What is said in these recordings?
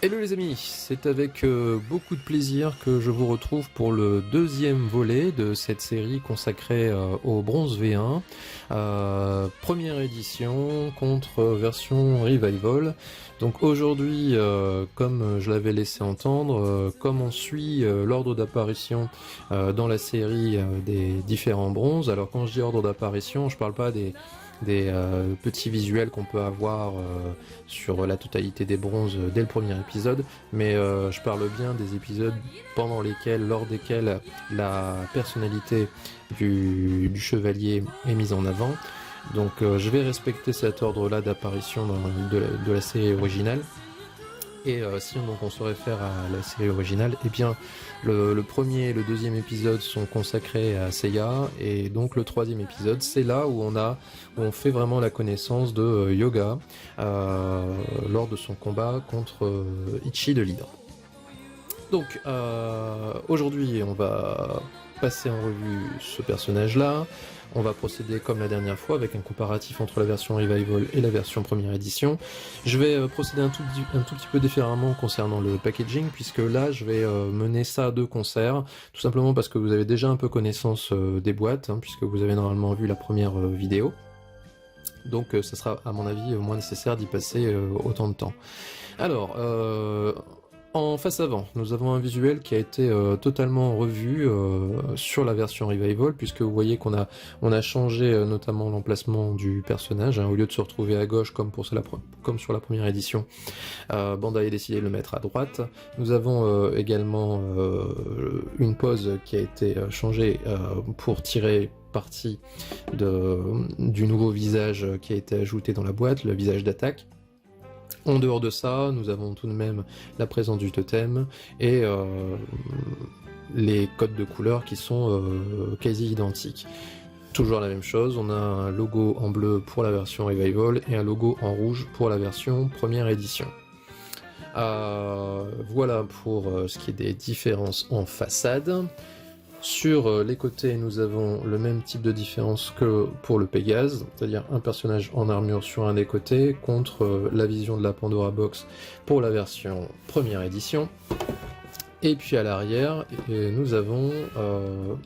Hello les amis, c'est avec beaucoup de plaisir que je vous retrouve pour le deuxième volet de cette série consacrée au bronze V1, première édition contre version Revival. Donc aujourd'hui, comme je l'avais laissé entendre, comme on suit l'ordre d'apparition dans la série des différents bronzes. Alors quand je dis ordre d'apparition, je parle pas des petits visuels qu'on peut avoir sur la totalité des bronzes dès le premier épisode, mais je parle bien des épisodes lors desquels la personnalité du chevalier est mise en avant. Donc je vais respecter cet ordre-là d'apparition de la série originale. Et si on se réfère à la série originale, eh bien le premier et le deuxième épisode sont consacrés à Seiya, et donc le troisième épisode, c'est là où on fait vraiment la connaissance de Yoga lors de son combat contre Ichi de l'Hydre. Donc aujourd'hui, on va passer en revue ce personnage-là. On va procéder comme la dernière fois avec un comparatif entre la version Revival et la version première édition. Je vais procéder un tout petit peu différemment concernant le packaging, puisque là je vais mener ça de concert, tout simplement parce que vous avez déjà un peu connaissance des boîtes, puisque vous avez normalement vu la première vidéo. Donc ça sera à mon avis moins nécessaire d'y passer autant de temps. Alors, en face avant, nous avons un visuel qui a été totalement revu sur la version Revival, puisque vous voyez qu'on a changé notamment l'emplacement du personnage, au lieu de se retrouver à gauche comme sur la première édition. Bandai a décidé de le mettre à droite. Nous avons également une pose qui a été changée pour tirer parti du nouveau visage qui a été ajouté dans la boîte, le visage d'attaque. En dehors de ça, nous avons tout de même la présence du totem et les codes de couleurs qui sont quasi identiques. Toujours la même chose, on a un logo en bleu pour la version Revival et un logo en rouge pour la version première édition. Voilà pour ce qui est des différences en façade. Sur les côtés, nous avons le même type de différence que pour le Pégase, c'est-à-dire un personnage en armure sur un des côtés contre la vision de la Pandora Box pour la version première édition. Et puis à l'arrière, nous avons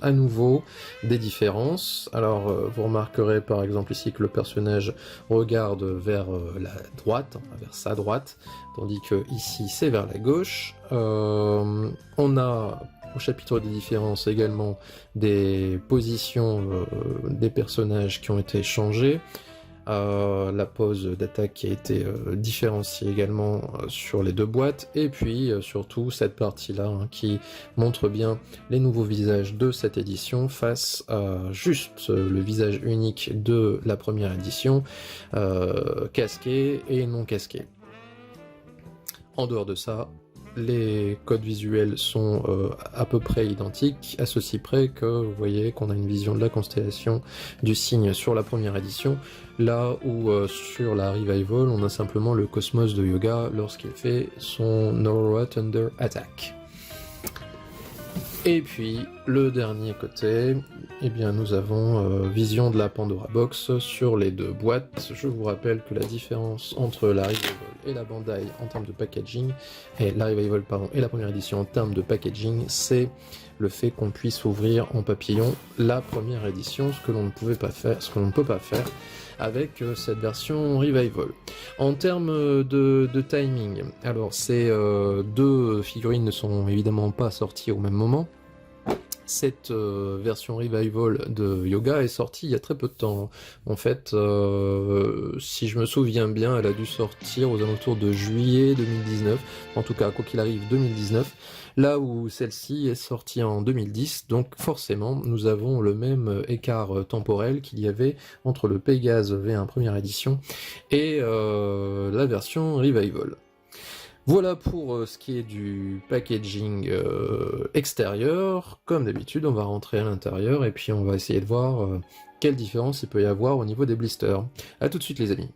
à nouveau des différences. Alors vous remarquerez par exemple ici que le personnage regarde vers la droite, vers sa droite, tandis que ici c'est vers la gauche. On a au chapitre des différences également des positions des personnages qui ont été changées, la pose d'attaque qui a été différenciée également sur les deux boîtes, et puis surtout cette partie-là qui montre bien les nouveaux visages de cette édition face à juste le visage unique de la première édition, casqué et non casqué. En dehors de ça, les codes visuels sont à peu près identiques, à ceci près que vous voyez qu'on a une vision de la constellation du cygne sur la première édition, là où sur la Revival on a simplement le cosmos de Yoga lorsqu'il fait son Nora Thunder Attack. Et puis le dernier côté, eh bien nous avons vision de la Pandora Box sur les deux boîtes. Je vous rappelle que la différence entre la Revival et la Bandai en termes de packaging, et la Revival et la première édition en termes de packaging, c'est le fait qu'on puisse ouvrir en papillon la première édition, ce que l'on ne peut pas faire avec cette version Revival. En termes de timing, alors ces deux figurines ne sont évidemment pas sorties au même moment. Cette version Revival de Yoga est sortie il y a très peu de temps. En fait, si je me souviens bien, elle a dû sortir aux alentours de juillet 2019, en tout cas, quoi qu'il arrive, 2019, là où celle-ci est sortie en 2010, donc forcément, nous avons le même écart temporel qu'il y avait entre le Pégase V1 première édition et la version Revival. Voilà pour ce qui est du packaging extérieur. Comme d'habitude, on va rentrer à l'intérieur et puis on va essayer de voir quelle différence il peut y avoir au niveau des blisters. A tout de suite les amis.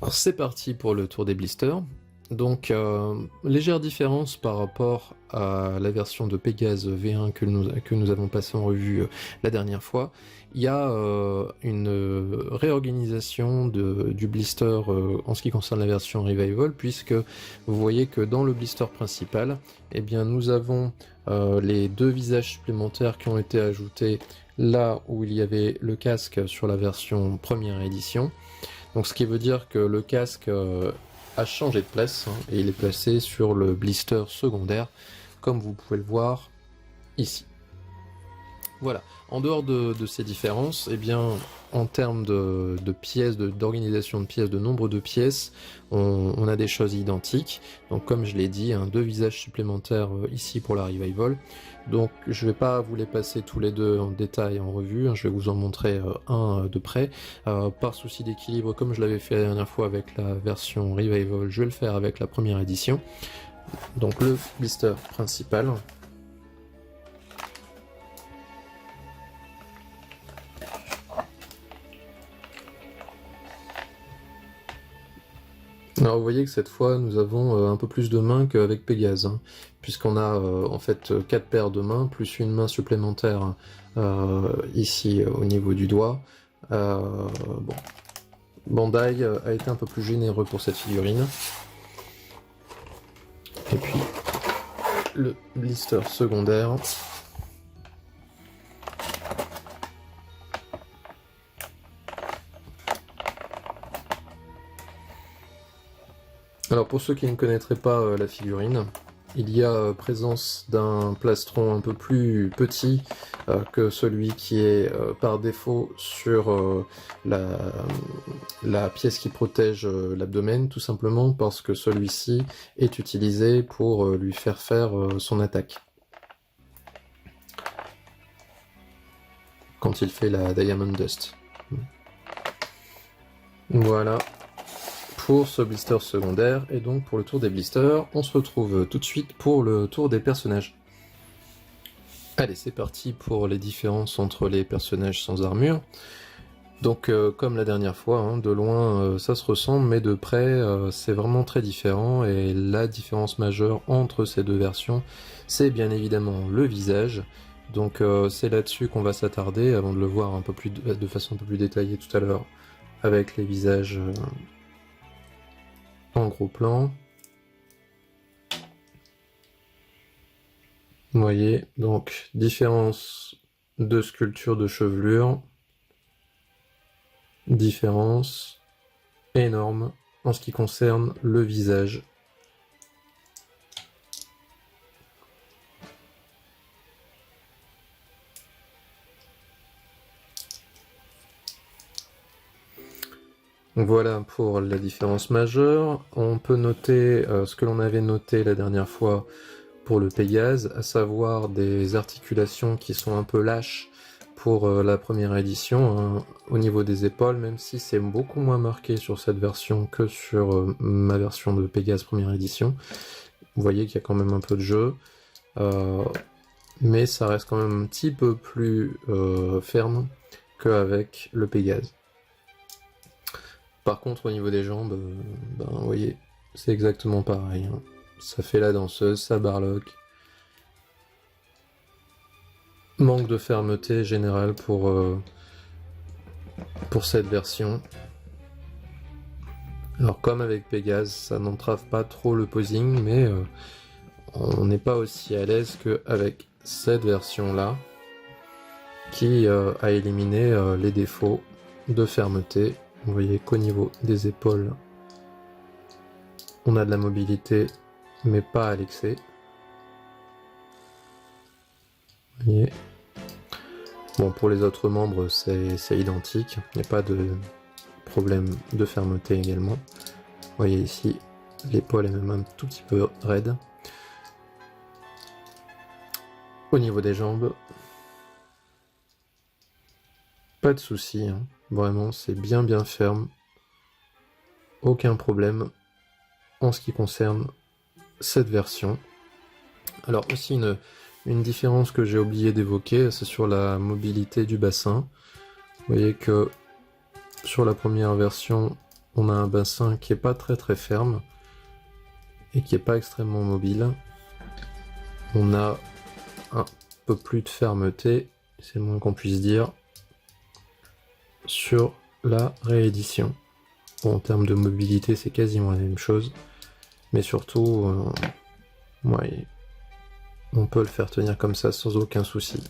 Alors c'est parti pour le tour des blisters. Donc, légère différence par rapport à la version de Pégase V1 que nous avons passé en revue la dernière fois. Il y a une réorganisation du blister en ce qui concerne la version Revival, puisque vous voyez que dans le blister principal, eh bien, nous avons les 2 visages supplémentaires qui ont été ajoutés là où il y avait le casque sur la version première édition. Donc, ce qui veut dire que le casque a changé de place et il est placé sur le blister secondaire, comme vous pouvez le voir ici. Voilà. En dehors de ces différences, eh bien, en termes de pièces, d'organisation de pièces, de nombre de pièces, on a des choses identiques. Donc comme je l'ai dit, 2 visages supplémentaires ici pour la Revival. Donc je ne vais pas vous les passer tous les deux en détail en revue, je vais vous en montrer un de près. Par souci d'équilibre, comme je l'avais fait la dernière fois avec la version Revival, je vais le faire avec la première édition. Donc le blister principal. Alors vous voyez que cette fois nous avons un peu plus de mains qu'avec Pégase, puisqu'on a en fait 4 paires de mains, plus une main supplémentaire ici au niveau du doigt. Bon. Bandai a été un peu plus généreux pour cette figurine. Et puis le blister secondaire. Alors pour ceux qui ne connaîtraient pas la figurine, il y a présence d'un plastron un peu plus petit que celui qui est par défaut sur la pièce qui protège l'abdomen, tout simplement parce que celui-ci est utilisé pour lui faire son attaque. Quand il fait la Diamond Dust. Voilà. Pour ce blister secondaire, et donc pour le tour des blisters, on se retrouve tout de suite pour le tour des personnages. Allez, c'est parti pour les différences entre les personnages sans armure. Donc comme la dernière fois, de loin ça se ressemble, mais de près c'est vraiment très différent, et la différence majeure entre ces deux versions, c'est bien évidemment le visage. Donc c'est là-dessus qu'on va s'attarder, avant de le voir de façon un peu plus détaillée tout à l'heure, avec les visages en gros plan. Vous voyez, donc différence de sculpture de chevelure, différence énorme en ce qui concerne le visage. Voilà pour la différence majeure. On peut noter ce que l'on avait noté la dernière fois pour le Pégase, à savoir des articulations qui sont un peu lâches pour la première édition, au niveau des épaules, même si c'est beaucoup moins marqué sur cette version que sur ma version de Pégase première édition. Vous voyez qu'il y a quand même un peu de jeu, mais ça reste quand même un petit peu plus ferme qu'avec le Pégase. Par contre, au niveau des jambes, vous voyez, c'est exactement pareil. Ça fait la danseuse, ça barloque. Manque de fermeté générale pour cette version. Alors comme avec Pégase, ça n'entrave pas trop le posing, mais on n'est pas aussi à l'aise qu'avec cette version-là, qui a éliminé les défauts de fermeté. Vous voyez qu'au niveau des épaules, on a de la mobilité, mais pas à l'excès. Vous voyez. Bon, pour les autres membres, c'est identique. Il n'y a pas de problème de fermeté également. Vous voyez ici, l'épaule est même un tout petit peu raide. Au niveau des jambes, pas de souci, vraiment, c'est bien ferme. Aucun problème en ce qui concerne cette version. Alors aussi une différence que j'ai oublié d'évoquer, c'est sur la mobilité du bassin. Vous voyez que sur la première version, on a un bassin qui est pas très ferme. et qui n'est pas extrêmement mobile. On a un peu plus de fermeté, c'est le moins qu'on puisse dire, sur la réédition. Bon, en termes de mobilité, c'est quasiment la même chose, mais surtout, ouais, on peut le faire tenir comme ça sans aucun souci.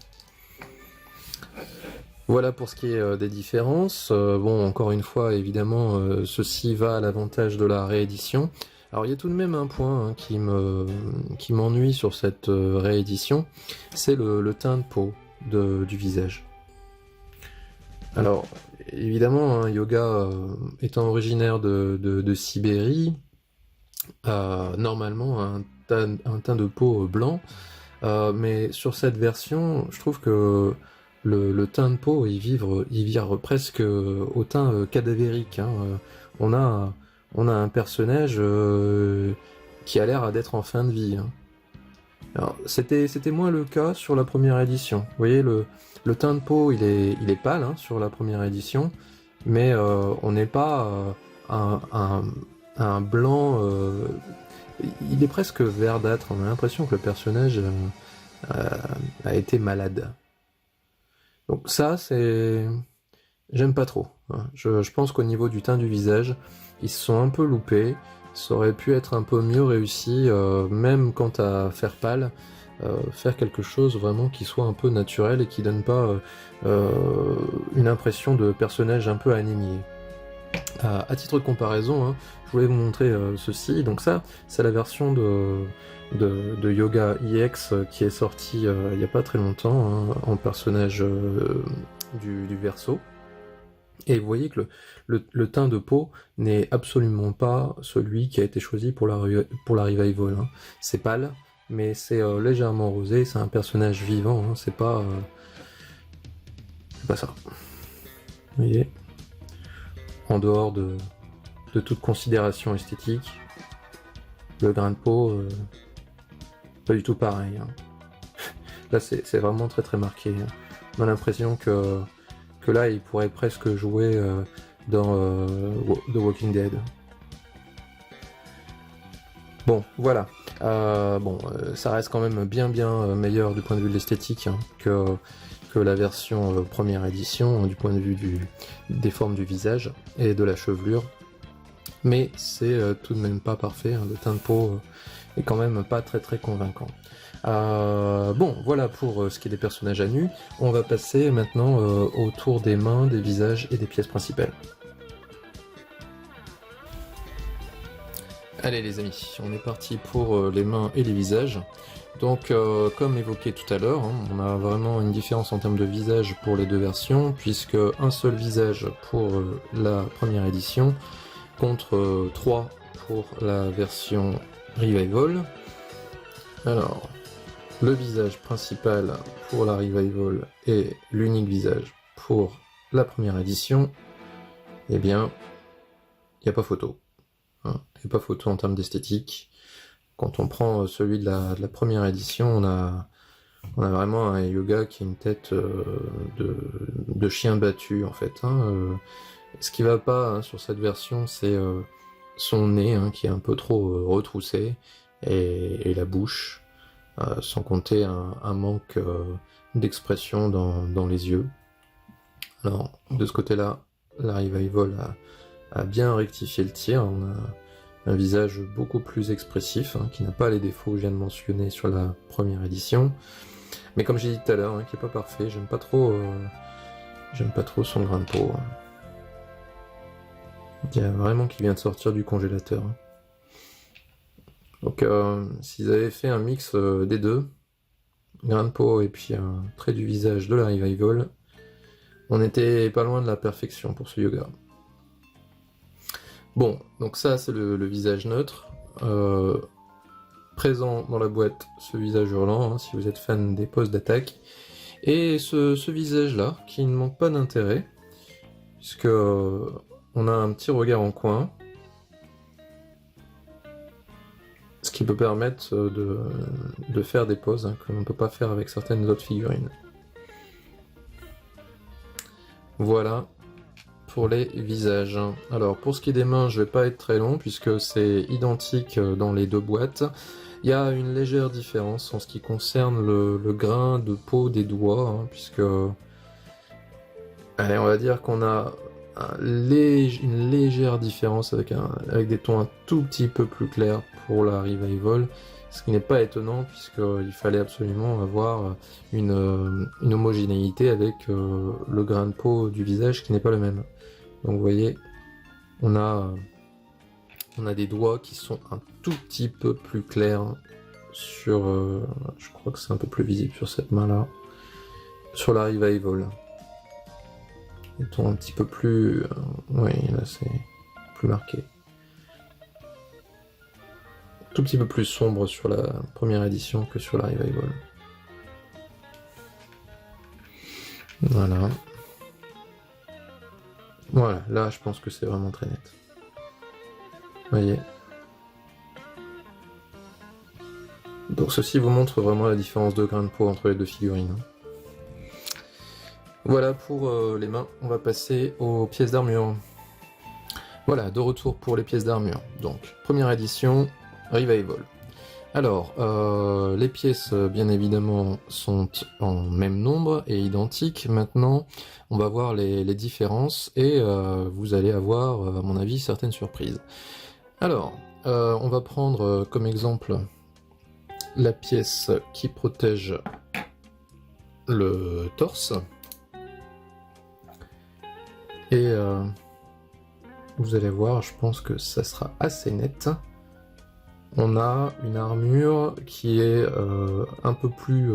Voilà pour ce qui est des différences. Bon, encore une fois, évidemment, ceci va à l'avantage de la réédition. Alors, il y a tout de même un point qui m'ennuie sur cette réédition, c'est le teint de peau du visage. Alors, évidemment, Yoga étant originaire de Sibérie, normalement un teint de peau blanc, mais sur cette version, je trouve que le teint de peau, il vire presque au teint cadavérique. On a un personnage qui a l'air d'être en fin de vie. Alors, c'était moins le cas sur la première édition. Vous voyez, le teint de peau, il est pâle sur la première édition, mais on n'est pas un blanc... il est presque verdâtre. On a l'impression que le personnage a été malade. Donc ça, j'aime pas trop. Je pense qu'au niveau du teint du visage, ils se sont un peu loupés. Ça aurait pu être un peu mieux réussi, même quant à faire pâle, faire quelque chose vraiment qui soit un peu naturel et qui donne pas une impression de personnage un peu anémié. À titre de comparaison, je voulais vous montrer ceci. Donc ça, c'est la version de Yoga EX qui est sortie il n'y a pas très longtemps, en personnage du Verseau. Et vous voyez que le teint de peau n'est absolument pas celui qui a été choisi pour la revival. C'est pâle, mais c'est légèrement rosé, c'est un personnage vivant, c'est pas ça. Vous voyez, en dehors de toute considération esthétique, le grain de peau, pas du tout pareil. Là, c'est vraiment très très marqué. On a l'impression que là, il pourrait presque jouer dans The Walking Dead. Bon, voilà. Ça reste quand même bien meilleur du point de vue de l'esthétique que la version première édition, du point de vue des formes du visage et de la chevelure. Mais c'est tout de même pas parfait. Le teint de peau est quand même pas très très convaincant. Bon, voilà pour ce qui est des personnages à nu. On va passer maintenant au tour des mains, des visages et des pièces principales. Allez les amis, on est parti pour les mains et les visages. Donc comme évoqué tout à l'heure, on a vraiment une différence en termes de visage pour les deux versions, puisque un seul visage pour la première édition, contre 3 pour la version Revival. Alors, le visage principal pour la Revival et l'unique visage pour la première édition, eh bien, il n'y a pas photo. Il n'y a pas photo en termes d'esthétique. Quand on prend celui de la première édition, on a vraiment un Yoga qui a une tête de chien battu, en fait. Ce qui va pas sur cette version, c'est son nez qui est un peu trop retroussé, et la bouche, sans compter un manque d'expression dans les yeux. Alors, de ce côté-là, la Revival a bien rectifié le tir. On a un visage beaucoup plus expressif, qui n'a pas les défauts que je viens de mentionner sur la première édition. Mais comme j'ai dit tout à l'heure, qui est pas parfait, j'aime pas trop son grain de peau. Il y a vraiment qui vient de sortir du congélateur. Donc s'ils avaient fait un mix des deux, grain de peau et puis un trait du visage de la Revival, on était pas loin de la perfection pour ce Yoga. Bon, donc ça c'est le visage neutre. Présent dans la boîte, ce visage hurlant, si vous êtes fan des poses d'attaque. Et ce visage-là, qui ne manque pas d'intérêt, puisque on a un petit regard en coin, ce qui peut permettre de faire des poses que l'on ne peut pas faire avec certaines autres figurines. Voilà pour les visages. Alors pour ce qui est des mains, je vais pas être très long puisque c'est identique dans les deux boîtes. Il y a une légère différence en ce qui concerne le grain de peau des doigts, hein, puisque... Allez, on va dire qu'on a une légère différence avec des tons un tout petit peu plus clairs pour la Revival, ce qui n'est pas étonnant puisqu'il fallait absolument avoir une homogénéité avec le grain de peau du visage qui n'est pas le même. Donc vous voyez, on a des doigts qui sont un tout petit peu plus clairs sur... je crois que c'est un peu plus visible sur cette main-là, sur la Revival. Ils sont un petit peu plus... oui, là c'est plus marqué. Tout petit peu plus sombre sur la première édition que sur la Revival. Voilà. Voilà, là je pense que c'est vraiment très net. Vous voyez. Donc ceci vous montre vraiment la différence de grain de peau entre les deux figurines. Voilà pour les mains, on va passer aux pièces d'armure. Voilà, de retour pour les pièces d'armure. Donc, première édition, Revival. Alors, les pièces, bien évidemment, sont en même nombre et identiques. Maintenant, on va voir les différences et vous allez avoir, à mon avis, certaines surprises. Alors, on va prendre comme exemple la pièce qui protège le torse. Et vous allez voir, je pense que ça sera assez net. On a une armure qui est un peu plus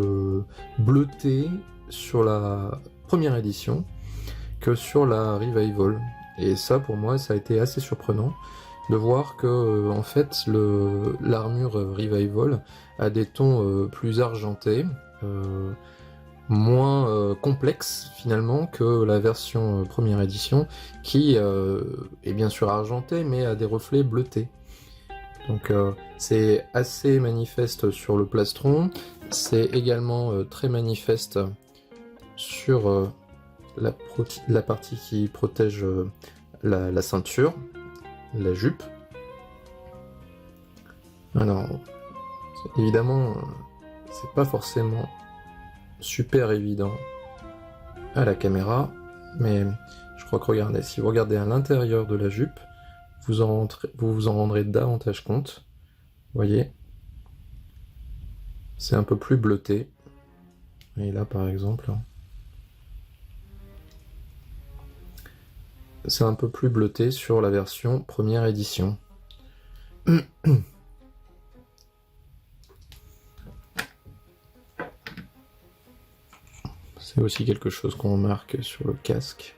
bleutée sur la première édition que sur la Revival. Et ça, pour moi, ça a été assez surprenant de voir que, en fait, l'armure Revival a des tons plus argentés, moins complexe finalement que la version première édition qui est bien sûr argentée mais a des reflets bleutés. Donc c'est assez manifeste sur le plastron, c'est également très manifeste sur la partie qui protège la ceinture, la jupe. Alors évidemment c'est pas forcément super évident à la caméra, mais je crois que regardez, si vous regardez à l'intérieur de la jupe, vous vous en rendrez davantage compte. Vous voyez, c'est un peu plus bleuté. Et là par exemple, c'est un peu plus bleuté sur la version première édition. C'est aussi quelque chose qu'on remarque sur le casque.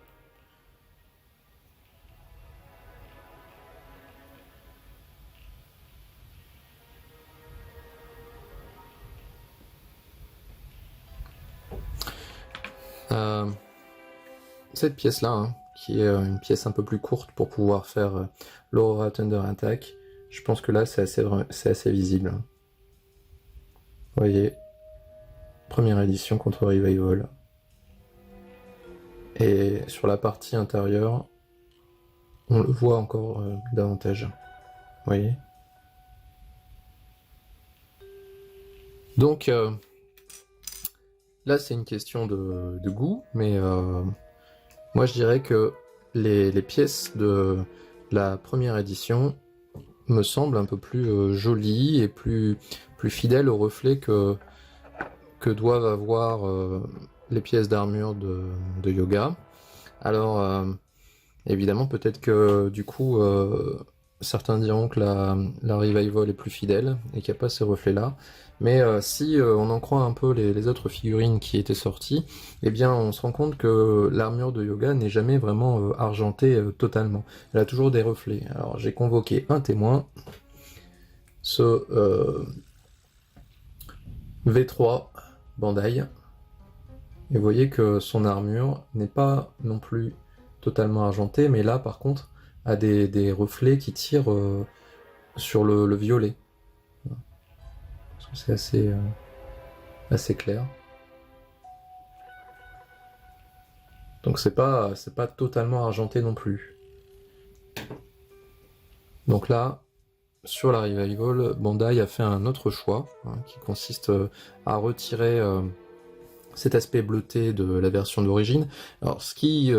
Cette pièce-là, hein, qui est une pièce un peu plus courte pour pouvoir faire l'Aurora Thunder Attack, je pense que là c'est assez visible. Vous voyez, première édition contre Revival. Et sur la partie intérieure, on le voit encore davantage. Vous voyez. Donc là c'est une question de goût, mais moi je dirais que les pièces de la première édition me semblent un peu plus jolies et plus fidèles au reflet que doivent avoir les pièces d'armure de Yoga. Alors évidemment peut-être que du coup certains diront que la Revival est plus fidèle et qu'il n'y a pas ces reflets là, mais si on en croit un peu les autres figurines qui étaient sorties, eh bien on se rend compte que l'armure de Yoga n'est jamais vraiment argentée totalement, elle a toujours des reflets. Alors j'ai convoqué un témoin, ce V3 Bandai, et vous voyez que son armure n'est pas non plus totalement argentée, mais là par contre a des reflets qui tirent sur le violet. C'est assez clair. Donc c'est pas totalement argenté non plus. Donc là, sur la Revival, Bandai a fait un autre choix, hein, qui consiste à retirer cet aspect bleuté de la version d'origine. Alors ce qui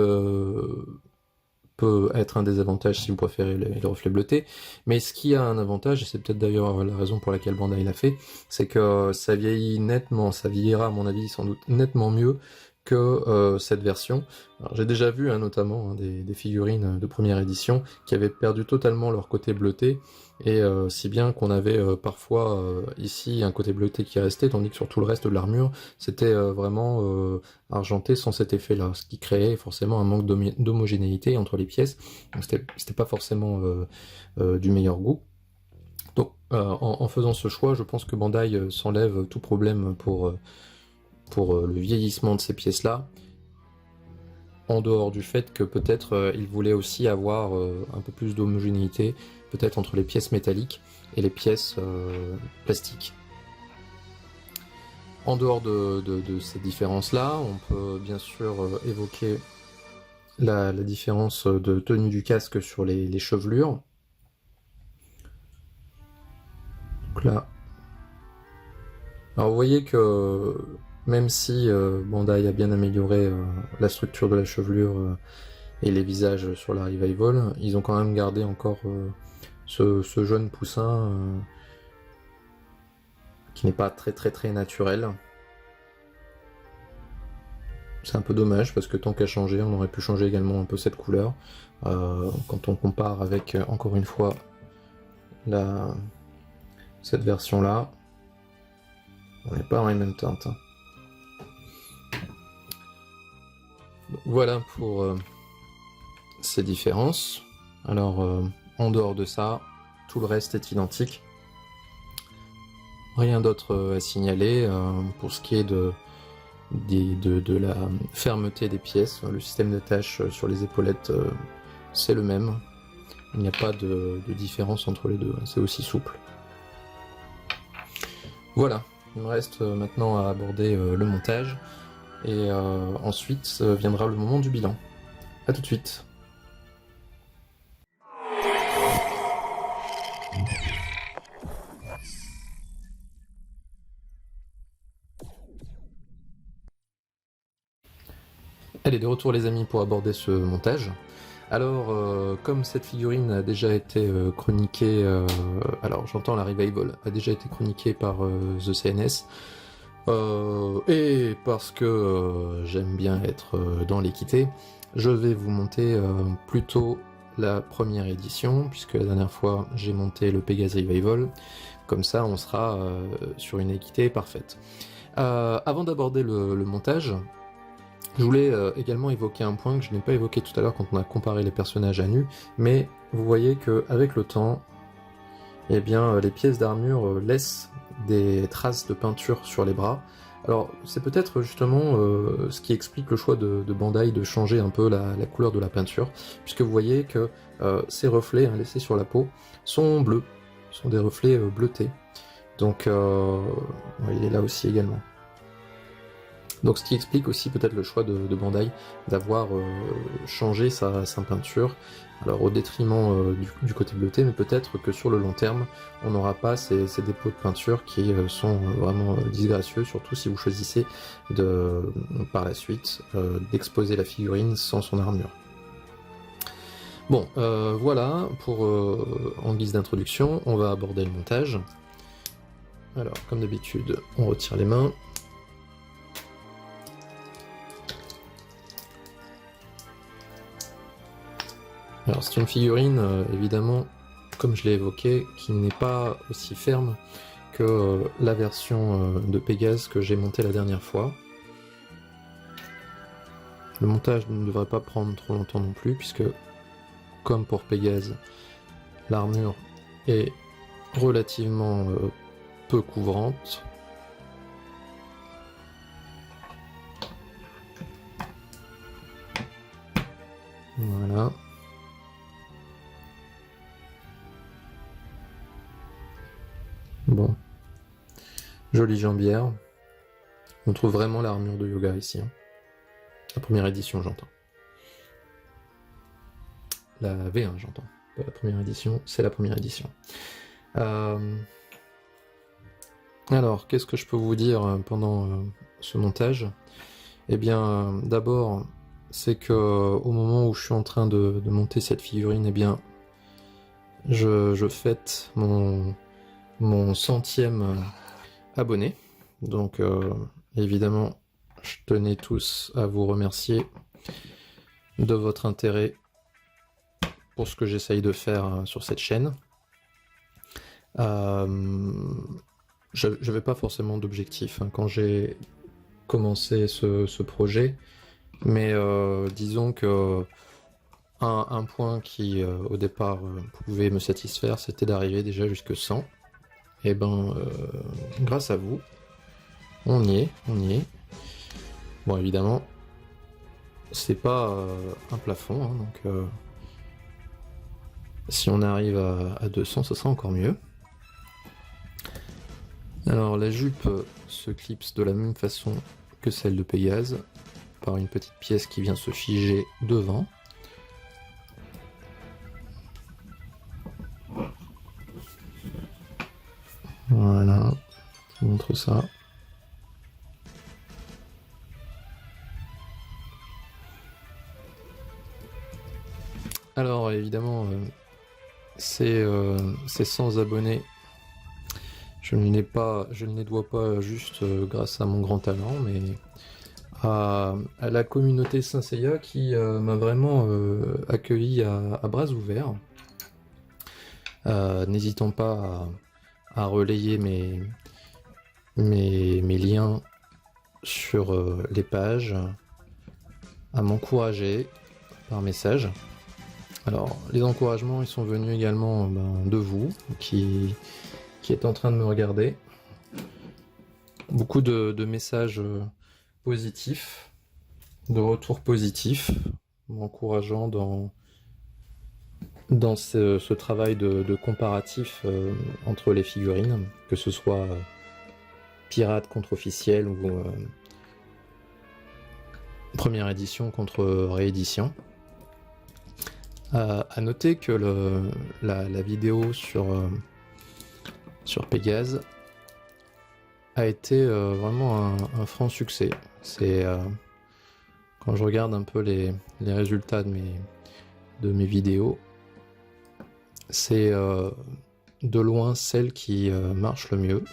peut être un désavantage si vous préférez les reflets bleutés, mais ce qui a un avantage, et c'est peut-être d'ailleurs la raison pour laquelle Bandai l'a fait, c'est que ça vieillit nettement, ça vieillira à mon avis sans doute nettement mieux que cette version. J'ai déjà vu notamment des figurines de première édition qui avaient perdu totalement leur côté bleuté, et si bien qu'on avait parfois ici un côté bleuté qui restait, tandis que sur tout le reste de l'armure, c'était vraiment argenté sans cet effet-là, ce qui créait forcément un manque d'homogénéité entre les pièces, donc c'était pas forcément du meilleur goût. Donc en faisant ce choix, je pense que Bandai s'enlève tout problème pour le vieillissement de ces pièces-là, en dehors du fait que peut-être il voulait aussi avoir un peu plus d'homogénéité, peut-être entre les pièces métalliques et les pièces plastiques. En dehors de ces différences-là, on peut bien sûr évoquer la différence de tenue du casque sur les chevelures. Donc là, alors vous voyez que même si Bandai a bien amélioré la structure de la chevelure et les visages sur la Revival, ils ont quand même gardé encore ce jeune poussin qui n'est pas très naturel. C'est un peu dommage parce que tant qu'à changer, on aurait pu changer également un peu cette couleur. Quand on compare avec, encore une fois, cette version-là, on n'est pas dans les mêmes teintes. Voilà pour ces différences. Alors, en dehors de ça, tout le reste est identique. Rien d'autre à signaler pour ce qui est de la fermeté des pièces. Le système d'attache sur les épaulettes, c'est le même. Il n'y a pas de différence entre les deux, c'est aussi souple. Voilà, il me reste maintenant à aborder le montage, et ensuite viendra le moment du bilan. A tout de suite. Allez, de retour les amis pour aborder ce montage. Alors, comme cette figurine a déjà été chroniquée, alors j'entends la Revival, a déjà été chroniquée par The CNS, et parce que j'aime bien être dans l'équité, je vais vous monter plutôt la première édition, puisque la dernière fois j'ai monté le Pégase Revival, comme ça on sera sur une équité parfaite. Avant d'aborder le montage, je voulais également évoquer un point que je n'ai pas évoqué tout à l'heure quand on a comparé les personnages à nu, mais vous voyez qu'avec le temps, eh bien, les pièces d'armure laissent des traces de peinture sur les bras. Alors c'est peut-être justement ce qui explique le choix de Bandai de changer un peu la couleur de la peinture, puisque vous voyez que ces reflets laissés sur la peau sont bleus, sont des reflets bleutés. Donc vous voyez là aussi également. Donc ce qui explique aussi peut-être le choix de Bandai d'avoir changé sa peinture, alors au détriment du côté bleuté, mais peut-être que sur le long terme, on n'aura pas ces dépôts de peinture qui sont vraiment disgracieux, surtout si vous choisissez par la suite d'exposer la figurine sans son armure. Bon, voilà, en guise d'introduction, on va aborder le montage. Alors, comme d'habitude, on retire les mains. Alors c'est une figurine, évidemment, comme je l'ai évoqué, qui n'est pas aussi ferme que la version de Pégase que j'ai montée la dernière fois. Le montage ne devrait pas prendre trop longtemps non plus, puisque, comme pour Pégase, l'armure est relativement peu couvrante. Voilà. Bon, jolie jambière. On trouve vraiment l'armure de yoga ici. La première édition, j'entends. la V1 j'entends, pas la première édition, c'est la première édition. Alors, qu'est-ce que je peux vous dire pendant ce montage? Eh bien, d'abord, c'est que au moment où je suis en train de monter cette figurine, eh bien, je fête mon 100e abonné. Donc, évidemment, je tenais tous à vous remercier de votre intérêt pour ce que j'essaye de faire sur cette chaîne. Je n'avais pas forcément d'objectif quand j'ai commencé ce projet, mais disons que un point qui au départ pouvait me satisfaire, c'était d'arriver déjà jusque 100. Et ben grâce à vous, on y est. Bon, évidemment, c'est pas un plafond, hein, donc si on arrive à 200, ce sera encore mieux. Alors la jupe se clipse de la même façon que celle de Pégase, par une petite pièce qui vient se figer devant. Voilà, je vous montre ça. Alors évidemment, ces 100 abonnés, je ne les dois pas juste grâce à mon grand talent, mais à la communauté Saint Seiya qui m'a vraiment accueilli à bras ouverts, n'hésitant pas à relayer mes liens sur les pages, à m'encourager par message. Alors, les encouragements, ils sont venus également de vous, qui est en train de me regarder. Beaucoup de messages positifs, de retours positifs, m'encourageant dans ce travail de comparatif entre les figurines, que ce soit pirate contre officiel ou première édition contre réédition. À noter que la vidéo sur Pégase a été vraiment un franc succès. C'est quand je regarde un peu les résultats de mes vidéos, c'est de loin celle qui marche le mieux.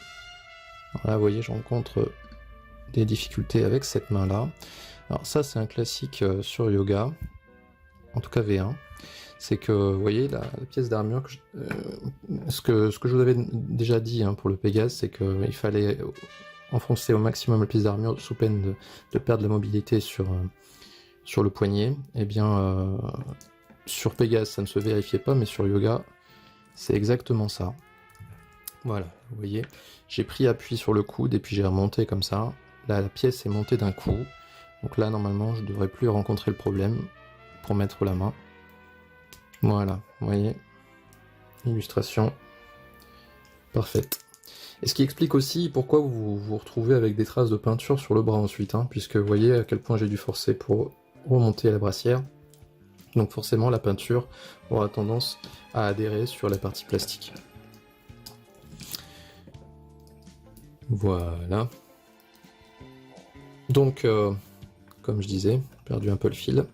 Alors là, vous voyez, je rencontre des difficultés avec cette main-là. Alors ça, c'est un classique sur Yoga, en tout cas V1. C'est que, vous voyez, la pièce d'armure, ce que je vous avais déjà dit pour le Pégase, c'est qu'il fallait enfoncer au maximum la pièce d'armure sous peine de perdre la mobilité sur le poignet. Eh bien, sur Pégase, ça ne se vérifiait pas, mais sur Yoga, c'est exactement ça. Voilà, vous voyez, j'ai pris appui sur le coude et puis j'ai remonté comme ça. Là, la pièce est montée d'un coup. Donc là, normalement, je ne devrais plus rencontrer le problème pour mettre la main. Voilà, vous voyez, illustration parfaite. Et ce qui explique aussi pourquoi vous vous retrouvez avec des traces de peinture sur le bras ensuite, puisque vous voyez à quel point j'ai dû forcer pour remonter à la brassière. Donc forcément, la peinture aura tendance à adhérer sur la partie plastique. Voilà. Donc, comme je disais, perdu un peu le fil.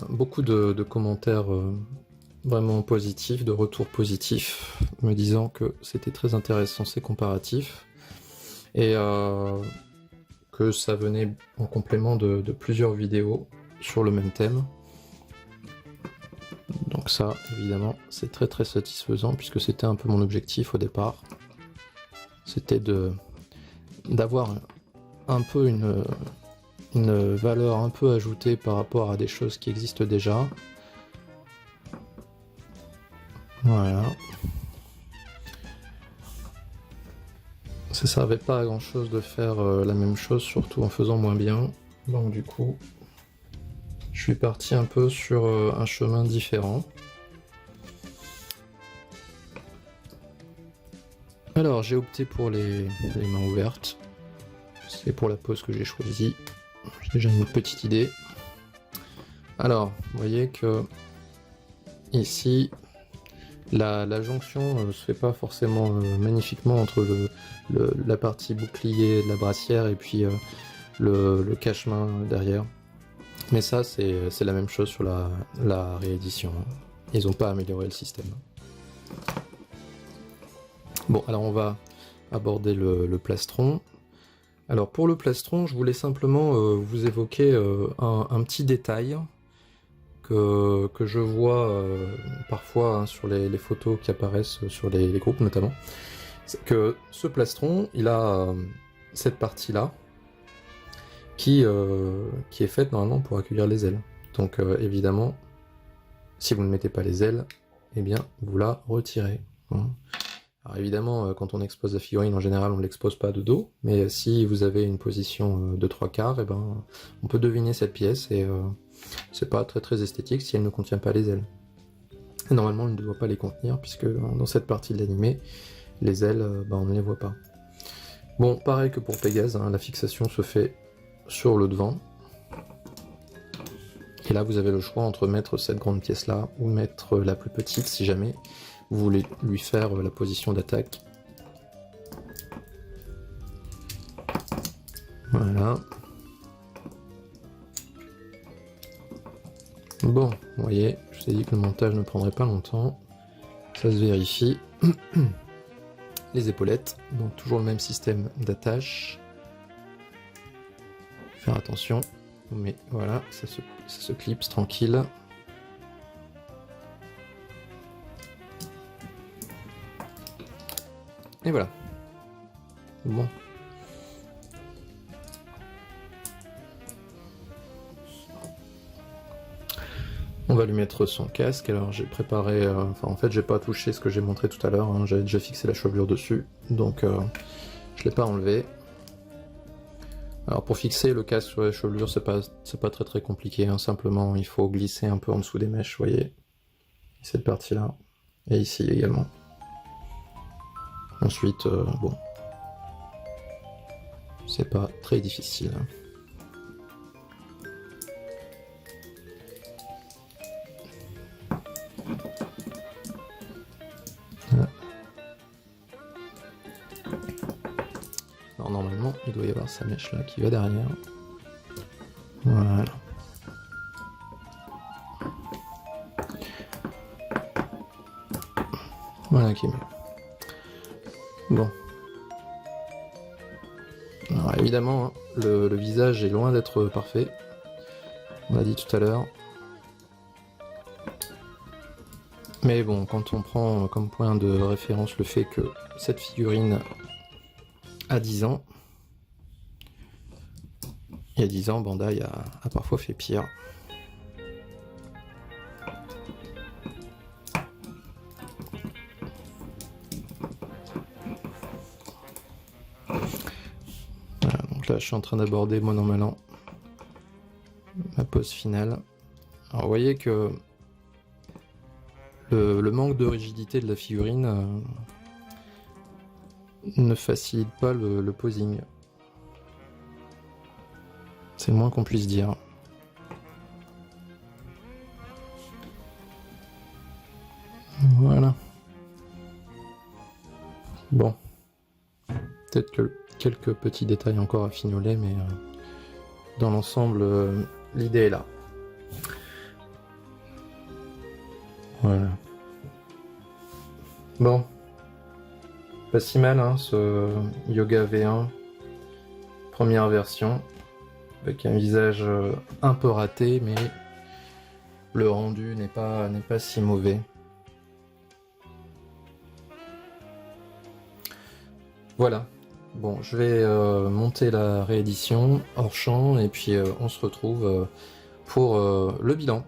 Beaucoup de commentaires vraiment positifs, de retours positifs, me disant que c'était très intéressant ces comparatifs, et que ça venait en complément de plusieurs vidéos sur le même thème. Donc ça, évidemment, c'est très très satisfaisant, puisque c'était un peu mon objectif au départ. C'était d'avoir un peu une valeur un peu ajoutée par rapport à des choses qui existent déjà. Voilà. Ça servait pas à grand chose de faire la même chose, surtout en faisant moins bien. Donc du coup, je suis parti un peu sur un chemin différent. Alors j'ai opté pour les mains ouvertes. C'est pour la pose que j'ai choisie. J'ai déjà une petite idée. Alors, vous voyez que ici, la jonction se fait pas forcément magnifiquement entre la partie bouclier de la brassière et puis le cache-main derrière. Mais ça, c'est la même chose sur la réédition. Ils n'ont pas amélioré le système. Bon, alors on va aborder le plastron. Alors pour le plastron, je voulais simplement vous évoquer un petit détail que je vois parfois hein, sur les photos qui apparaissent sur les groupes notamment. C'est que ce plastron, il a cette partie-là qui est faite normalement pour accueillir les ailes. Donc évidemment, si vous ne mettez pas les ailes, eh bien vous la retirez. Hein. Alors évidemment, quand on expose la figurine, en général, on ne l'expose pas de dos, mais si vous avez une position de 3/4, eh ben, on peut deviner cette pièce, et c'est pas très très esthétique si elle ne contient pas les ailes. Et normalement, on ne doit pas les contenir, puisque dans cette partie de l'animé, les ailes, on ne les voit pas. Bon, pareil que pour Pégase, hein, la fixation se fait sur le devant. Et là, vous avez le choix entre mettre cette grande pièce-là, ou mettre la plus petite, si jamais vous voulez lui faire la position d'attaque. Voilà. Bon, vous voyez, je vous ai dit que le montage ne prendrait pas longtemps. Ça se vérifie. Les épaulettes, donc toujours le même système d'attache. Faire attention, mais voilà, ça se clipse tranquille. Et voilà. Bon. On va lui mettre son casque. Alors j'ai préparé... en fait j'ai pas touché ce que j'ai montré tout à l'heure. Hein. J'avais déjà fixé la chevelure dessus. Donc je l'ai pas enlevé. Alors pour fixer le casque sur la chevelure, c'est pas très très compliqué. Hein. Simplement il faut glisser un peu en dessous des mèches, vous voyez. Cette partie-là. Et ici également. Ensuite, bon, c'est pas très difficile. Voilà. Alors normalement, il doit y avoir sa mèche là qui va derrière. Voilà. Voilà qui est mieux. Bon. Alors évidemment, hein, le visage est loin d'être parfait. On l'a dit tout à l'heure. Mais bon, quand on prend comme point de référence le fait que cette figurine a 10 ans, il y a 10 ans, Bandai a parfois fait pire. Là, je suis en train d'aborder mon an mal an ma pose finale. Alors, vous voyez que le manque de rigidité de la figurine ne facilite pas le posing. C'est le moins qu'on puisse dire. Voilà. Bon. Peut-être que quelques petits détails encore à fignoler, mais dans l'ensemble, l'idée est là. Voilà. Bon. Pas si mal, hein, ce Yoga V1. Première version. Avec un visage un peu raté, mais le rendu n'est pas si mauvais. Voilà. Bon, je vais monter la réédition hors champ et puis on se retrouve pour le bilan.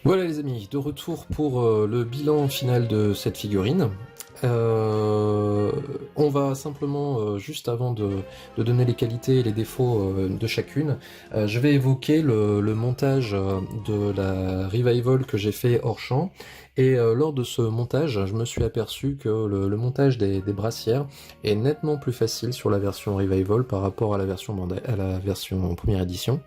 Voilà les amis, de retour pour le bilan final de cette figurine. On va simplement, juste avant de donner les qualités et les défauts de chacune, je vais évoquer le montage de la Revival que j'ai fait hors champ. Et lors de ce montage, je me suis aperçu que le montage des brassières est nettement plus facile sur la version Revival par rapport à la version à la version première édition.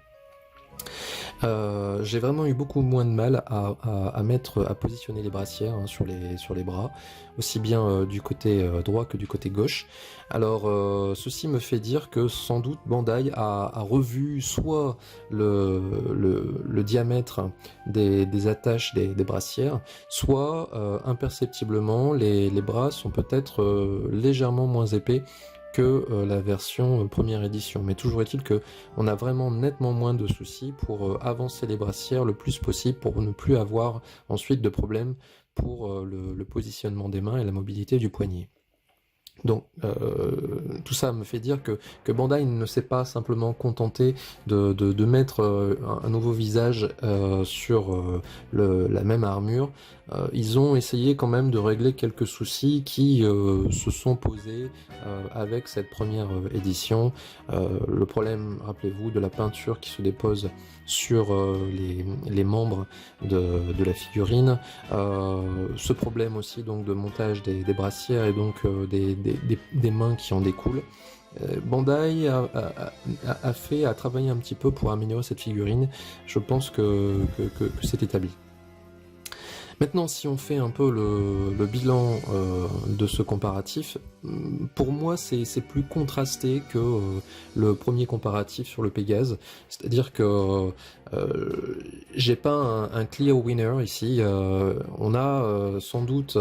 J'ai vraiment eu beaucoup moins de mal à positionner les brassières hein, sur les bras, aussi bien du côté droit que du côté gauche. Alors ceci me fait dire que sans doute Bandai a revu soit le diamètre des attaches des brassières, soit imperceptiblement les bras sont peut-être légèrement moins épais que la version première édition. Mais toujours est-il que on a vraiment nettement moins de soucis pour avancer les brassières le plus possible pour ne plus avoir ensuite de problèmes pour le positionnement des mains et la mobilité du poignet. Donc tout ça me fait dire que Bandai ne s'est pas simplement contenté de mettre un nouveau visage sur la même armure. Ils ont essayé quand même de régler quelques soucis qui se sont posés avec cette première édition. Le problème, rappelez-vous, de la peinture qui se dépose sur les membres de la figurine. Ce problème aussi donc de montage des brassières et donc des mains qui en découlent. Bandai a travaillé un petit peu pour améliorer cette figurine. Je pense que c'est établi. Maintenant, si on fait un peu le bilan de ce comparatif, pour moi c'est plus contrasté que le premier comparatif sur le Pégase, c'est-à-dire que j'ai pas un clear winner ici. On a sans doute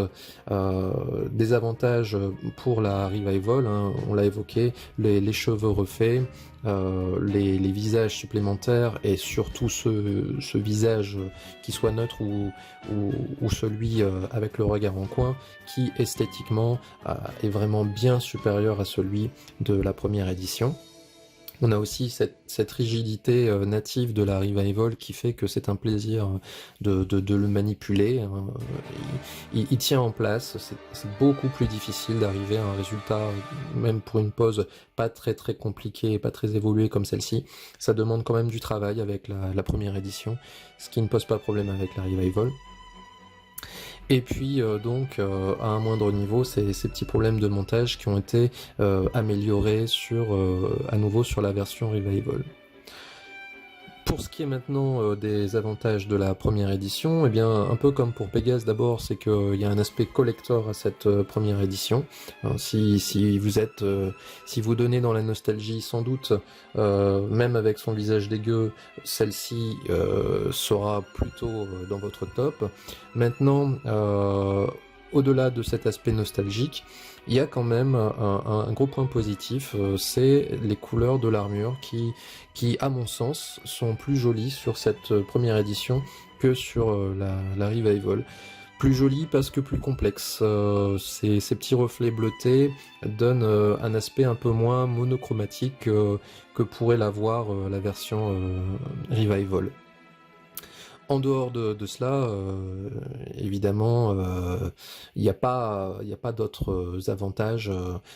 des avantages pour la Revival, hein, on l'a évoqué, les cheveux refaits, les visages supplémentaires et surtout ce visage qui soit neutre ou celui avec le regard en coin qui esthétiquement est vraiment bien supérieur à celui de la première édition. On a aussi cette rigidité native de la Revival qui fait que c'est un plaisir de le manipuler. Hein. Il tient en place, c'est beaucoup plus difficile d'arriver à un résultat, même pour une pose pas très compliquée, pas très évoluée comme celle-ci. Ça demande quand même du travail avec la première édition, ce qui ne pose pas problème avec la Revival. Et puis donc à un moindre niveau, ces petits problèmes de montage qui ont été améliorés à nouveau sur la version Revival. Pour ce qui est maintenant des avantages de la première édition, eh bien un peu comme pour Pégase d'abord, c'est qu'il y a un aspect collector à cette première édition. Alors, si vous donnez dans la nostalgie, sans doute, même avec son visage dégueu, celle-ci sera plutôt dans votre top. Maintenant, au-delà de cet aspect nostalgique, il y a quand même un gros point positif, c'est les couleurs de l'armure qui, à mon sens, sont plus jolies sur cette première édition que sur la Revival. Plus jolies parce que plus complexes. Ces petits reflets bleutés donnent un aspect un peu moins monochromatique que pourrait l'avoir la version Revival. En dehors de cela, évidemment, il n'y a pas d'autres avantages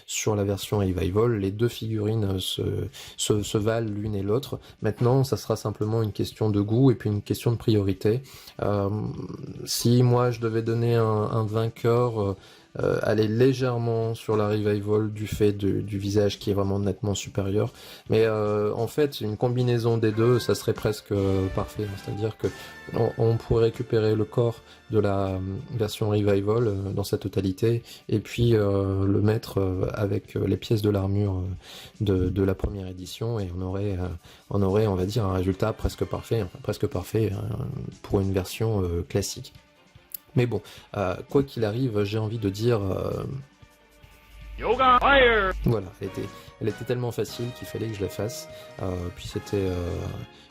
sur la version Revival. Les deux figurines se valent l'une et l'autre. Maintenant, ça sera simplement une question de goût et puis une question de priorité. Si moi je devais donner un vainqueur, aller légèrement sur la Revival du fait du visage qui est vraiment nettement supérieur. Mais en fait, une combinaison des deux, ça serait presque parfait. C'est-à-dire que on pourrait récupérer le corps de la version Revival dans sa totalité et puis le mettre avec les pièces de l'armure de la première édition et on aurait, on va dire, un résultat presque parfait pour une version classique. Mais bon, quoi qu'il arrive, j'ai envie de dire... Yoga Fire. Voilà, elle était tellement facile qu'il fallait que je la fasse. Puis c'était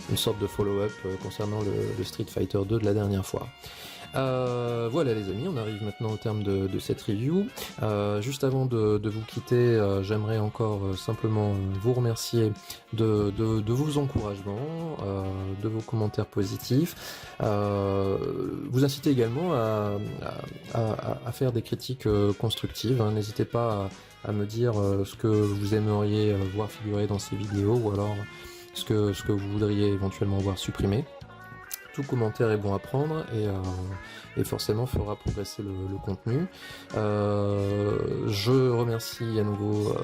une sorte de follow-up concernant le Street Fighter 2 de la dernière fois. Voilà les amis, on arrive maintenant au terme de cette review. Juste avant de vous quitter, j'aimerais encore simplement vous remercier de vos encouragements, de vos commentaires positifs. Vous inciter également à faire des critiques constructives, hein. N'hésitez pas à me dire ce que vous aimeriez voir figurer dans ces vidéos, ou alors ce que vous voudriez éventuellement voir supprimé. Tout commentaire est bon à prendre et forcément fera progresser le contenu. Je remercie à nouveau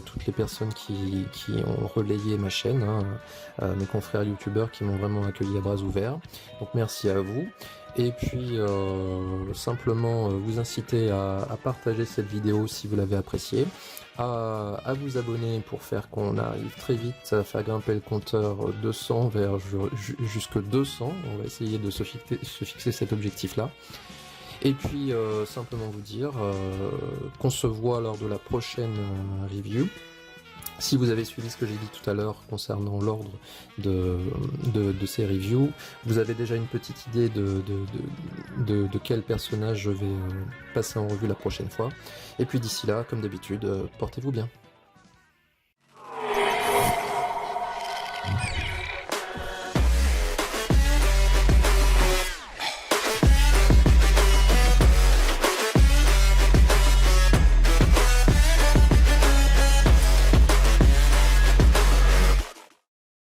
toutes les personnes qui ont relayé ma chaîne, hein, mes confrères youtubeurs qui m'ont vraiment accueilli à bras ouverts. Donc merci à vous. Et puis simplement vous inciter à partager cette vidéo si vous l'avez appréciée, à vous abonner pour faire qu'on arrive très vite à faire grimper le compteur 200 vers jusque 200. On va essayer de se fixer cet objectif là. Et puis simplement vous dire qu'on se voit lors de la prochaine review. Si vous avez suivi ce que j'ai dit tout à l'heure concernant l'ordre de ces reviews, vous avez déjà une petite idée de quel personnage je vais passer en revue la prochaine fois. Et puis d'ici là, comme d'habitude, portez-vous bien.